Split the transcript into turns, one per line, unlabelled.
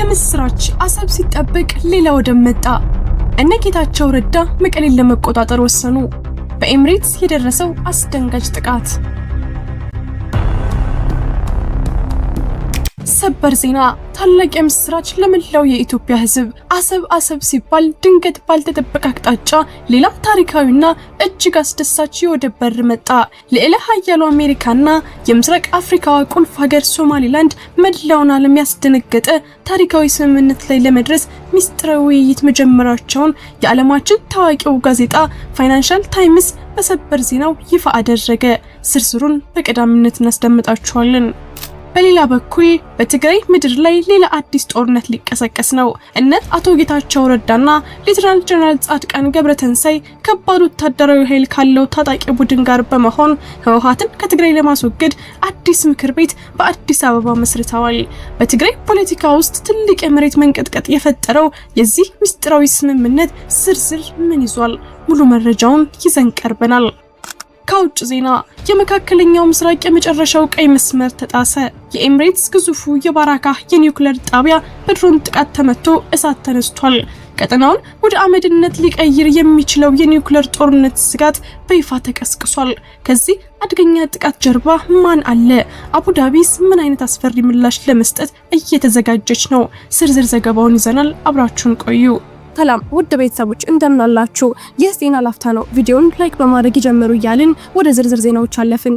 የምስራች አሰብ ሲጠበቅ ሌላ ወደብ መጣ። እነ ጌታቸው ረዳ መቀሌን ለመቆጣጠር ወሰኑ። በኤምሬትስ የደረሰው አስደንጋጭ ጥቃት። ሰበር ዜና! ታላቅ የምስራች ለመላው የኢትዮጵያ ሕዝብ! አሰብ ሲባል ድንገት ባልተጠበቀ አቅጣጫ ሌላ ታሪካዊና እጅግ አስደሳች የወደብ በር መጣ። ልዕለ ኃያሉ አሜሪካና የምስራቅ አፍሪካዋ ቁልፍ ሀገር ሶማሊላንድ መላውን ዓለም ያስደነገጠ ታሪካዊ ስምምነት ላይ ለመድረስ ሚስጥራዊ ውይይት መጀመራቸውን የዓለማችን ታዋቂው ጋዜጣ ፋይናንሻል ታይምስ በሰበር ዜናው ይፋ አደረገ። ዝርዝሩን በቀዳሚነት እናስደምጣችኋለን። በሌላ በኩል በትግራይ ምድር ላይ ሌላ አዲስ ጦርነት ሊቀሰቀስ ነው። እነ አቶ ጌታቸው ረዳና ሌተናል ጀነራል ጻድቃን ገብረተንሳይ ከባድ ወታደራዊ ኃይል ካለው ታጣቂ ቡድን ጋር በመሆን ህወሓትን ከትግራይ ለማስወገድ አዲስ ምክር ቤት በአዲስ አበባ መስርተዋል። በትግራይ ፖለቲካ ውስጥ ትልቅ የመሬት መንቀጥቀጥ የፈጠረው የዚህ ምስጢራዊ ስምምነት ዝርዝር ምን ይዟል? ሙሉ መረጃውን ይዘን ቀርበናል። ከውጭ ዜና የመካከለኛው ምስራቅ የመጨረሻው ቀይ መስመር ተጣሰ። የኤምሬትስ ግዙፉ የባራካ የኒውክሌር ጣቢያ በድሮን ጥቃት ተመቶ እሳት ተነስቷል። ቀጠናውን ወደ አመድነት ሊቀይር የሚችለው የኒውክሌር ጦርነት ስጋት በይፋ ተቀስቅሷል። ከዚህ አደገኛ ጥቃት ጀርባ ማን አለ? አቡዳቢስ ምን አይነት አስፈሪ ምላሽ ለመስጠት እየተዘጋጀች ነው? ዝርዝር ዘገባውን ይዘናል። አብራችሁን ቆዩ። ሰላም ውድ ቤተሰቦች እንደምን አላችሁ? ይህ ዜና ላፍታ ነው። ቪዲዮውን ላይክ በማድረግ ይጀምሩ እያልን ወደ ዝርዝር ዜናዎች አለፍን።